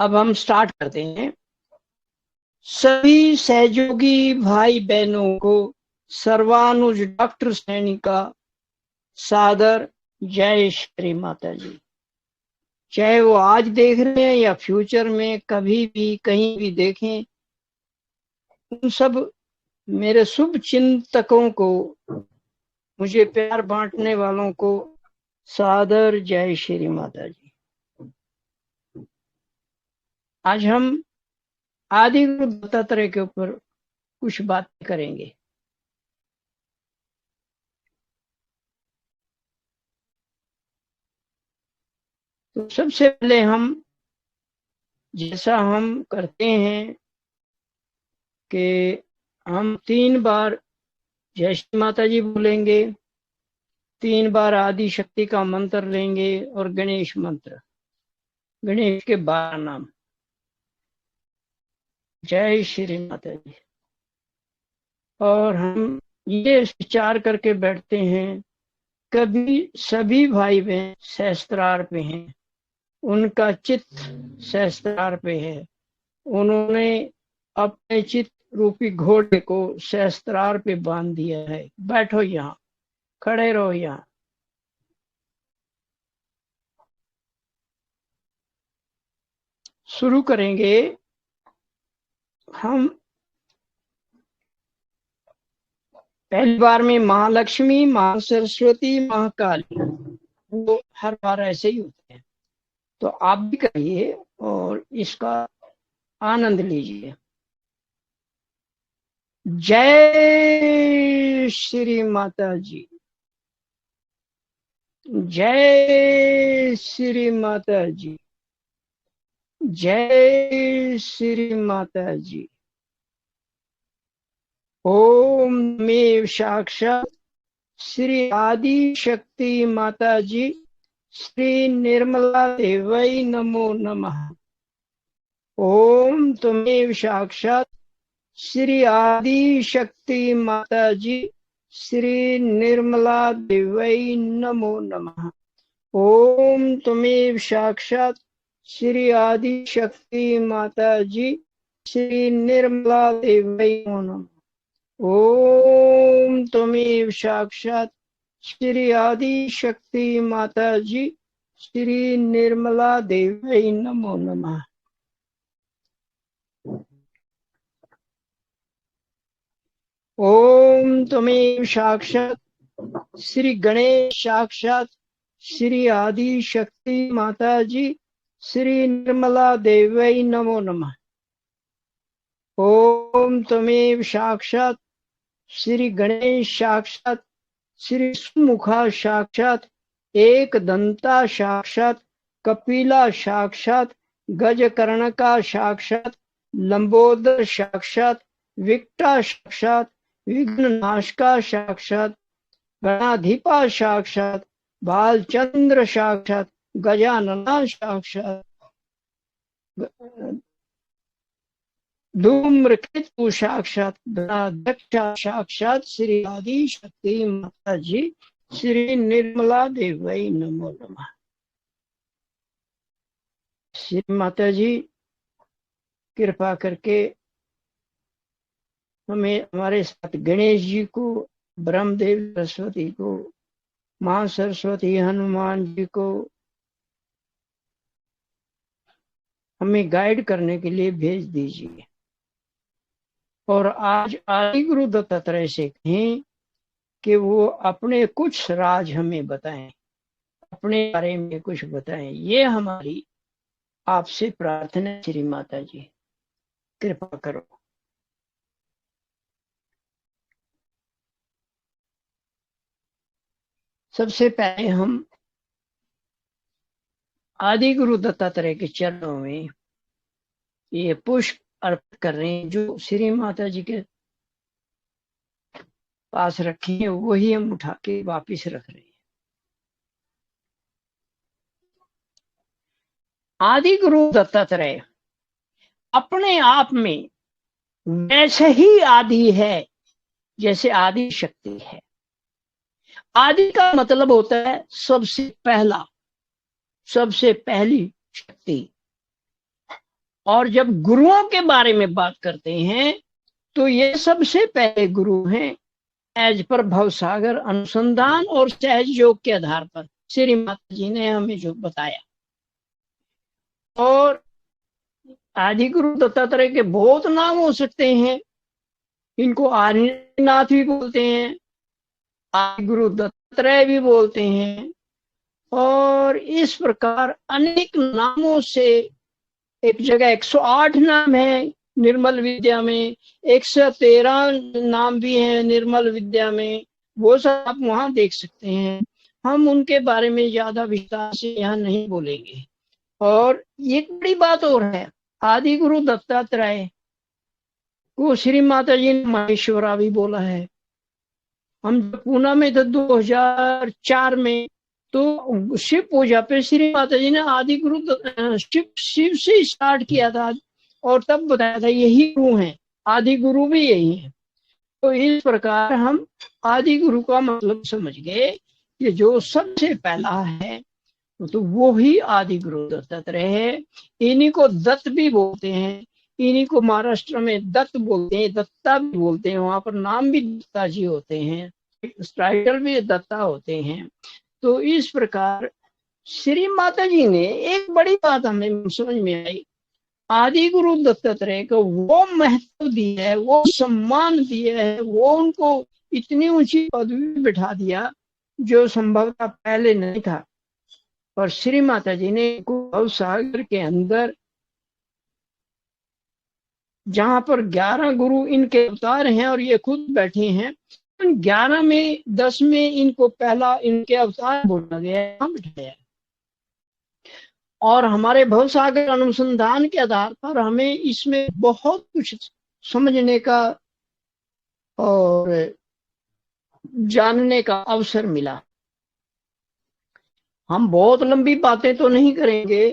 अब हम स्टार्ट करते हैं। सभी सहयोगी भाई बहनों को सर्वानुज डॉक्टर सैनी का सादर जय श्री माता जी। चाहे वो आज देख रहे हैं या फ्यूचर में कभी भी कहीं भी देखें, उन सब मेरे शुभ चिंतकों को, मुझे प्यार बांटने वालों को सादर जय श्री माता जी। आज हम आदि गुरु दत्तात्रेय के ऊपर कुछ बातें करेंगे। तो सबसे पहले हम जैसा हम करते हैं कि हम 3 बार जय श्री माता जी बोलेंगे, 3 बार आदि शक्ति का मंत्र लेंगे और गणेश मंत्र, गणेश के 12 नाम। जय श्री माता जी। और हम ये विचार करके बैठते हैं, कभी सभी भाई बहन सहस्त्रार पे हैं, उनका चित्त सहस्त्रार पे है, उन्होंने अपने चित्त रूपी घोड़े को सहस्त्रार पे बांध दिया है। बैठो यहाँ, खड़े रहो यहाँ। शुरू करेंगे हम। पहली बार में महालक्ष्मी, महा सरस्वती, महाकाली, वो हर बार ऐसे ही होते हैं। तो आप भी करिए और इसका आनंद लीजिए। जय श्री माता जी। जय श्री माता जी। जय श्री माता जी। ओम में साक्षात श्री आदि शक्ति माता जी श्री निर्मला देवै नमो नमः। ओम त्वमेव साक्षात श्री आदि शक्ति माता जी श्री निर्मला देवै नमो नमः। ओम त्वमेव साक्षात श्री आदि शक्ति माता जी श्री निर्मला देवै नमो नमः। ओम त्वमेव साक्षात श्री आदि शक्ति माता जी श्री निर्मला देवै नमो नमः। ओम त्वमेव साक्षात श्री गणेश साक्षात श्री आदि शक्ति माता जी श्री निर्मला देवै नमो नमः। ओम त्वमेव साक्षात श्री गणेश साक्षात श्री सुमुखा साक्षात एक दंता साक्षात कपिला साक्षात गजकर्णका साक्षात लंबोदर साक्षात विकटा साक्षात विघ्ननाशका साक्षात गणाधिपा साक्षात बालचंद्र साक्षात गजानना साक्षात धूम्रकेतु साक्षात गणाध्यक्षा साक्षात श्री आदि शक्ति माता जी श्री निर्मला देवै नमो नमः। श्री माता जी कृपा करके हमें, हमारे साथ गणेश जी को, ब्रह्मदेव सरस्वती को, मां सरस्वती हनुमान जी को हमें गाइड करने के लिए भेज दीजिए। और आज आदि गुरु दत्तात्रेय से कहें कि वो अपने कुछ राज हमें बताएं, अपने बारे में कुछ बताएं। ये हमारी आपसे प्रार्थना। श्री माता जी कृपा करो। सबसे पहले हम आदि गुरु दत्तात्रेय के चरणों में ये पुष्प अर्पित कर रहे हैं, जो श्री माता जी के पास रखे हैं वही हम उठा के वापिस रख रहे हैं। आदि गुरु दत्तात्रेय अपने आप में वैसे ही आदि है जैसे आदि शक्ति है। आदि का मतलब होता है सबसे पहला, सबसे पहली शक्ति। और जब गुरुओं के बारे में बात करते हैं तो ये सबसे पहले गुरु हैं एज पर भवसागर अनुसंधान और सहज योग के आधार पर श्री माता जी ने हमें जो बताया। और आदि गुरु दत्तात्रेय के बहुत नाम हो सकते हैं, इनको आदिनाथ भी बोलते हैं, आदि गुरु दत्तात्रेय भी बोलते हैं, और इस प्रकार अनेक नामों से एक जगह 108 नाम है निर्मल विद्या में, 113 नाम भी हैं निर्मल विद्या में, वो सब आप वहां देख सकते हैं। हम उनके बारे में ज्यादा विस्तार से यहाँ नहीं बोलेंगे। और एक बड़ी बात और है, आदि गुरु दत्तात्रेय को श्री माता जी ने महेश्वरा भी बोला है। हम जब पूना में थे 2004 में, तो शिव पूजा पे श्री माता जी ने आदि गुरु शिव से स्टार्ट किया था और तब बताया था यही गुरु हैं, आदि गुरु भी यही है। तो इस प्रकार हम आदि गुरु का मतलब समझ गए कि जो सबसे पहला है तो वो ही आदि गुरु दत्तात्रेय है। इन्हीं को दत्त भी बोलते हैं, इन्हीं को महाराष्ट्र में दत्त बोलते हैं, दत्ता भी बोलते हैं, वहां पर नाम भी दत्ता जी होते हैं, टाइटल भी दत्ता होते हैं। तो इस प्रकार श्री माता जी ने एक बड़ी बात हमें समझ में आई, आदि गुरु दत्तात्रेय को वो महत्व दिया है, वो सम्मान दिया है, वो उनको इतनी ऊंची पदवी बिठा दिया जो संभवतः पहले नहीं था। और श्री माता जी ने भव सागर के अंदर जहां पर 11 गुरु इनके अवतार हैं और ये खुद बैठे हैं, 11 में 10 में इनको पहला इनके अवतार बोला गया, बिठाया। और हमारे भवसागर अनुसंधान के आधार पर हमें इसमें बहुत कुछ समझने का और जानने का अवसर मिला। हम बहुत लंबी बातें तो नहीं करेंगे,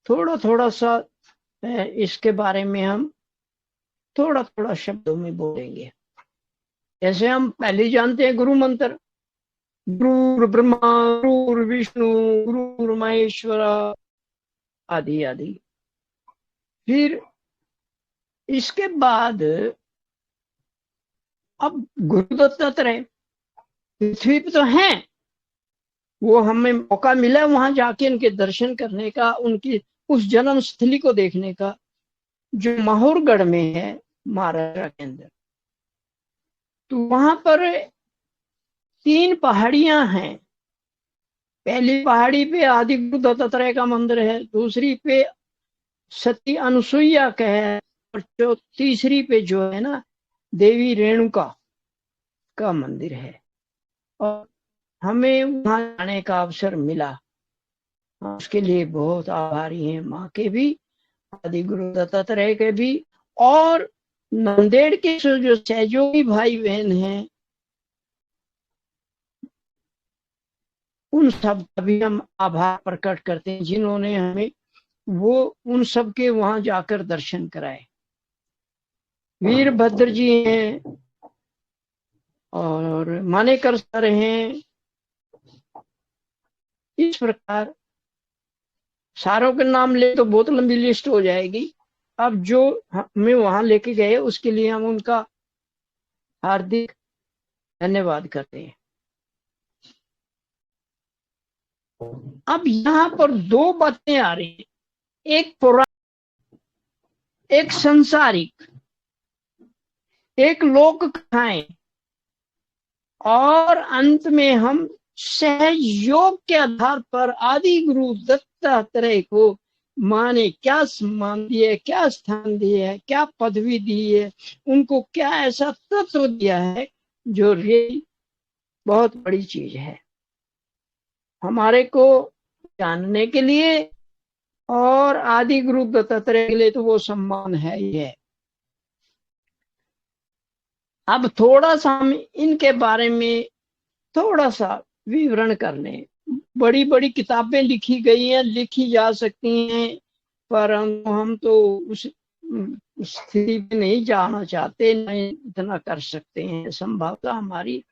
थोड़ा थोड़ा सा इसके बारे में हम थोड़ा थोड़ा शब्दों में बोलेंगे। जैसे हम पहले जानते हैं गुरु मंत्र, गुरु ब्रह्मा गुरु विष्णु गुरु महेश्वर आदि आदि। फिर इसके बाद अब गुरु दत्तात्रेय पृथ्वी पे तो हैं, वो हमें मौका मिला वहां जाके उनके दर्शन करने का, उनकी उस जन्म स्थली को देखने का जो माहौरगढ़ में है महाराष्ट्र के अंदर। तो वहां पर 3 पहाड़ियां हैं। पहली पहाड़ी पे आदि गुरु दत्तात्रेय का मंदिर है, दूसरी पे सती अनुसुईया का है, और जो तीसरी पे जो है ना देवी रेणुका का मंदिर है। और हमें वहां जाने का अवसर मिला, उसके लिए बहुत आभारी हैं माँ के भी, आदि गुरु दत्तात्रेय के भी, और नांदेड़ के जो सहयोगी भाई बहन हैं उन सब का भी हम आभार प्रकट करते हैं जिन्होंने हमें वो उन सब के वहां जाकर दर्शन कराए। वीरभद्र जी हैं और मानेकर सर हैं। इस प्रकार सारों के नाम ले तो बहुत लंबी लिस्ट हो जाएगी। अब जो हमें वहां लेके गए उसके लिए हम उनका हार्दिक धन्यवाद करते हैं। अब यहाँ पर 2 बातें आ रही हैं, एक पुराण, एक संसारिक, एक लोक कथाएं, और अंत में हम सहज योग के आधार पर आदि गुरु दत्तात्रेय को माँ ने क्या सम्मान दिया है, क्या स्थान दिया है, क्या पदवी दी है, उनको क्या ऐसा तत्व दिया है जो रियली बहुत बड़ी चीज है हमारे को जानने के लिए, और आदि गुरु दत्तात्रेय के लिए तो वो सम्मान है ही है। अब थोड़ा सा हम इनके बारे में थोड़ा सा विवरण कर लें। बड़ी बड़ी किताबें लिखी गई हैं, लिखी जा सकती हैं, पर हम तो उस स्थिति में नहीं जाना चाहते, नहीं इतना कर सकते हैं। संभवतः हमारी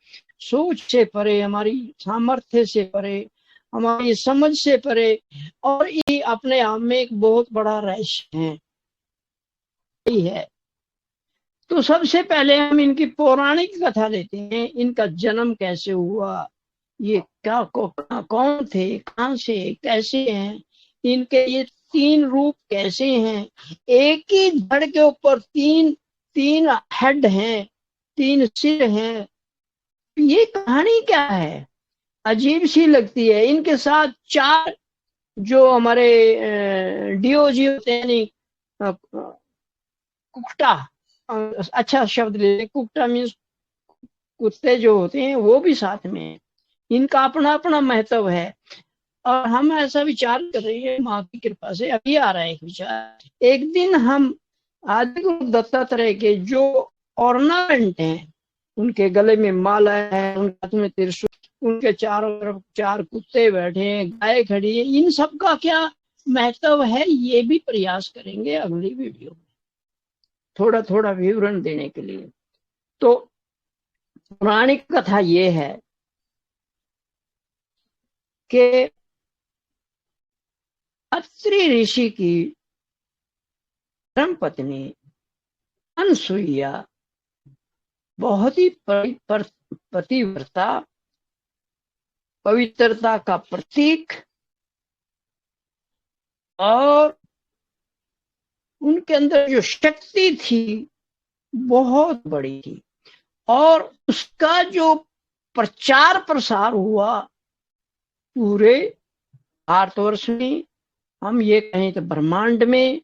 सोच से परे, हमारी सामर्थ्य से परे, हमारी समझ से परे, और ये अपने आप में एक बहुत बड़ा रहस्य है। ही है। तो सबसे पहले हम इनकी पौराणिक कथा लेते हैं, इनका जन्म कैसे हुआ, ये कौन थे, कहां से, कैसे हैं, इनके ये तीन रूप कैसे हैं, एक ही धड़ के ऊपर तीन तीन हेड हैं, तीन सिर हैं, ये कहानी क्या है, अजीब सी लगती है। इनके साथ चार जो हमारे डीओजी होते हैं, नहीं कुकटा, अच्छा शब्द ले, कुकटा मीन्स कुत्ते जो होते हैं, वो भी साथ में है। इनका अपना अपना महत्व है। और हम ऐसा विचार कर रहे हैं, माँ की कृपा से अभी आ रहा है एक विचार। एक दिन हम आदि गुरु दत्तात्रेय के जो ऑर्नामेंट हैं, उनके गले में माला है, उनके हाथ में त्रिशूल, उनके चारों तरफ चार कुत्ते बैठे हैं, गाय खड़ी है, इन सब का क्या महत्व है, ये भी प्रयास करेंगे अगली वीडियो में, थोड़ा थोड़ा विवरण देने के लिए। तो पौराणिक कथा ये है कि अत्रि ऋषि की धर्म पत्नी अनसुईया बहुत ही पतिव्रता, पवित्रता का प्रतीक, और उनके अंदर जो शक्ति थी बहुत बड़ी थी, और उसका जो प्रचार प्रसार हुआ पूरे भारतवर्ष में, हम ये कहें तो ब्रह्मांड में,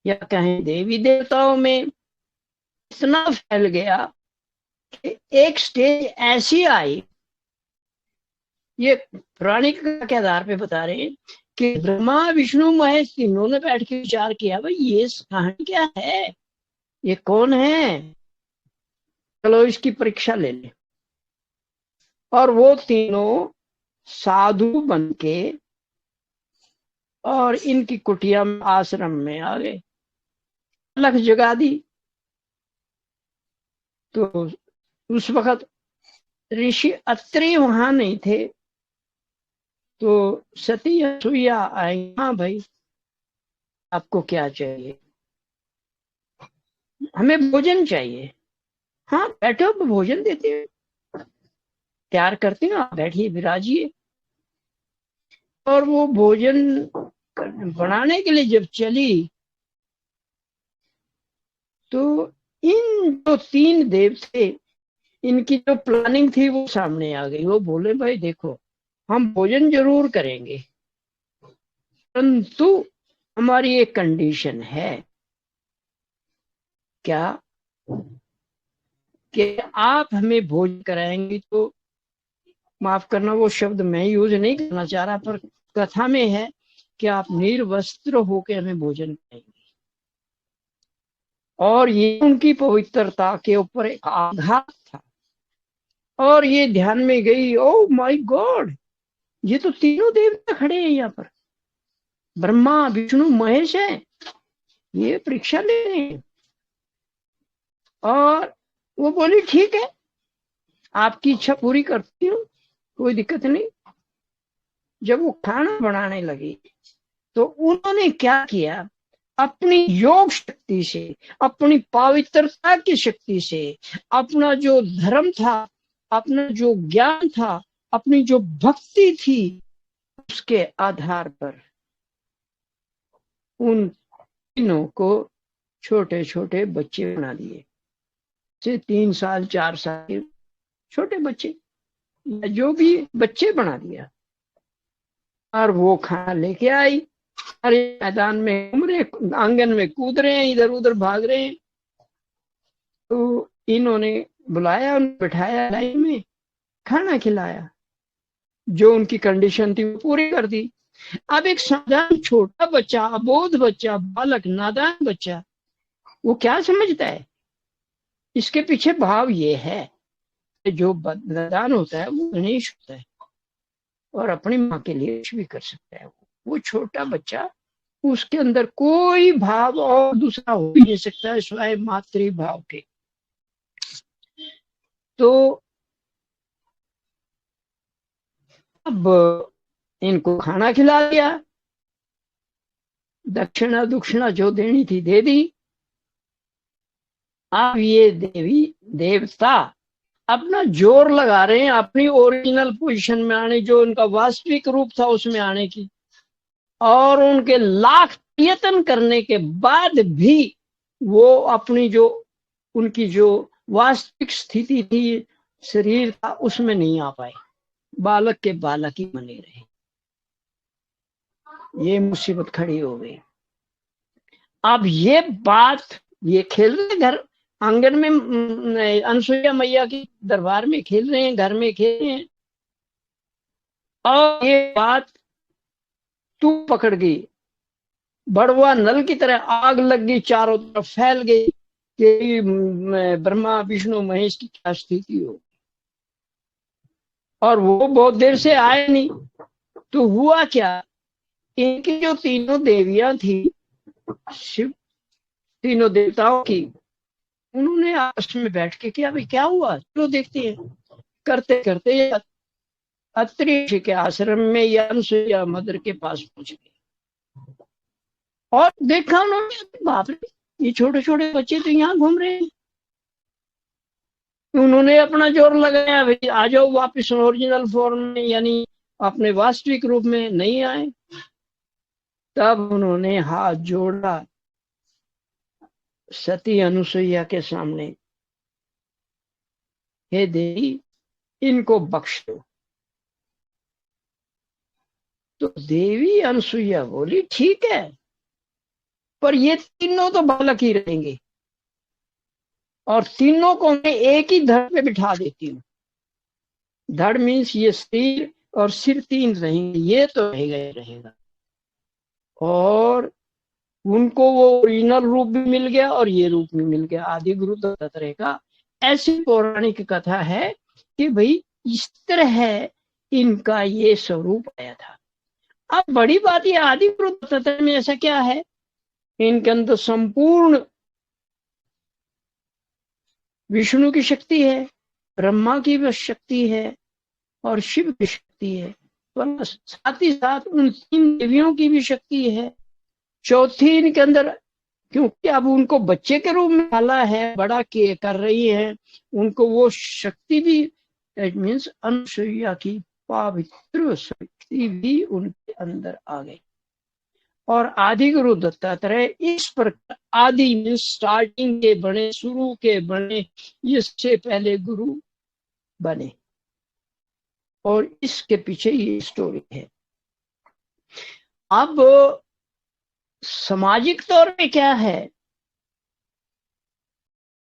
या कहें देवी देवताओं में, इतना फैल गया कि एक स्टेज ऐसी आई, ये पौराणिक के आधार पे बता रहे हैं कि ब्रह्मा विष्णु महेश तीनों ने बैठ के विचार किया, भाई ये कहानी क्या है, ये कौन है, चलो इसकी परीक्षा ले ले। और वो तीनों साधु बन के और इनकी कुटिया में, आश्रम में आ गए, अलग जगा दी। तो उस वक्त ऋषि अत्रि वहां नहीं थे, तो सती असूया आई, हाँ भाई आपको क्या चाहिए, हमें भोजन चाहिए, हाँ बैठो भोजन देते हैं, तैयार करती हूँ, आप बैठिए विराजिए। और वो भोजन बनाने के लिए जब चली, तो इन जो तीन देव थे, इनकी जो प्लानिंग थी वो सामने आ गई। वो बोले भाई देखो, हम भोजन जरूर करेंगे, परंतु हमारी एक कंडीशन है, क्या, कि आप हमें भोजन कराएंगे, तो माफ करना वो शब्द मैं यूज नहीं करना चाह रहा, पर कथा में है कि आप निर्वस्त्र होकर हमें भोजन कराएंगे। और ये उनकी पवित्रता के ऊपर एक आघात था। और ये ध्यान में गई, ओ माय गॉड, ये तो तीनों देवता खड़े हैं यहाँ पर, ब्रह्मा विष्णु महेश है, ये परीक्षा ले रहे हैं। और वो बोली ठीक है, आपकी इच्छा पूरी करती हूँ, कोई दिक्कत नहीं। जब वो खाना बनाने लगी, तो उन्होंने क्या किया, अपनी योग शक्ति से, अपनी पवित्रता की शक्ति से, अपना जो धर्म था, अपना जो ज्ञान था, अपनी जो भक्ति थी, उसके आधार पर उन तीनों को छोटे छोटे बच्चे बना दिए, से 3 साल 4 साल के छोटे बच्चे, या जो भी बच्चे बना दिया। और वो खाना लेके आई, अरे मैदान में घूम रहे, आंगन में कूद रहे हैं, इधर उधर भाग रहे हैं। तो इन्होंने बुलाया, उन्हें बिठाया लाइन में, खाना खिलाया, जो उनकी कंडीशन थी वो पूरी कर दी। अब एक साधारण छोटा बच्चा, अबोध बच्चा, बालक, नादान बच्चा, वो क्या समझता है, इसके पीछे भाव ये है कि जो नादान होता है वो गणेश होता है, और अपनी माँ के लिए कुछ भी कर सकता है। वो छोटा बच्चा, उसके अंदर कोई भाव और दूसरा हो ही नहीं सकता है सिवाय मातृ भाव के। तो अब इनको खाना खिला दिया, दक्षिणा दुक्षिणा जो देनी थी दे दी, अब ये देवी देवता अपना जोर लगा रहे हैं अपनी ओरिजिनल पोजीशन में आने, जो उनका वास्तविक रूप था उसमें आने की, और उनके लाख प्रयत्न करने के बाद भी वो अपनी जो उनकी जो वास्तविक स्थिति थी, शरीर था, उसमें नहीं आ पाए, बालक के बालक ही बने रहे। ये मुसीबत खड़ी हो गई। अब ये बात, ये खेल रहे घर आंगन में, अनसुईया मैया की दरबार में खेल रहे हैं, घर में खेल रहे हैं, और ये बात तू पकड़ गई, बड़वा नल की तरह आग लग गई, चारों तरफ फैल गई कि ब्रह्मा विष्णु महेश की क्या स्थिति हो। और वो बहुत देर से आए नहीं, तो हुआ क्या, इनकी जो तीनों देवियां थी, शिव तीनों देवताओं की, उन्होंने आपस में बैठ के किया, भाई क्या हुआ, चलो देखते हैं। करते करते अत्रि ऋषि के आश्रम में या अनसुईया मदर के पास पहुंच गए, और देखा उन्होंने, बाप रे, ये छोटे छोटे बच्चे तो यहाँ घूम रहे हैं। उन्होंने अपना जोर लगाया, भाई आ जाओ वापिस ओरिजिनल फॉर्म में, यानी अपने वास्तविक रूप में। नहीं आए। तब उन्होंने हाथ जोड़ा सती अनुसुईया के सामने, हे देवी इनको बख्श दो। तो देवी अनुसुईया बोली, ठीक है, पर ये तीनों तो बालक ही रहेंगे, और तीनों को मैं एक ही धड़ पे बिठा देती हूँ। धड़ मीन्स ये सिर, और सिर तीन रहेंगे, ये तो रहेगा ही रहेगा। और उनको वो ओरिजिनल रूप भी मिल गया और ये रूप भी मिल गया, आदि गुरु दत्तात्रेय का। ऐसी पौराणिक कथा है कि भाई इस तरह है इनका ये स्वरूप आया था। अब बड़ी बात ये, आदि गुरु दत्तात्रेय में ऐसा क्या है, इनके अंदर संपूर्ण विष्णु की शक्ति है, ब्रह्मा की भी शक्ति है, और शिव की शक्ति है, पर साथ ही साथ उन तीन देवियों की भी शक्ति है। चौथी इनके अंदर, क्योंकि अब उनको बच्चे के रूप में डाला है, बड़ा के कर रही है, उनको वो शक्ति भी, इट मीन्स अनुसुईया की पवित्र शक्ति भी उनके अंदर आ गई। और आदि गुरु दत्तात्रेय इस प्रकार, आदि मीन्स स्टार्टिंग के बने, शुरू के बने, इससे पहले गुरु बने, और इसके पीछे ये स्टोरी है। अब सामाजिक तौर पे क्या है,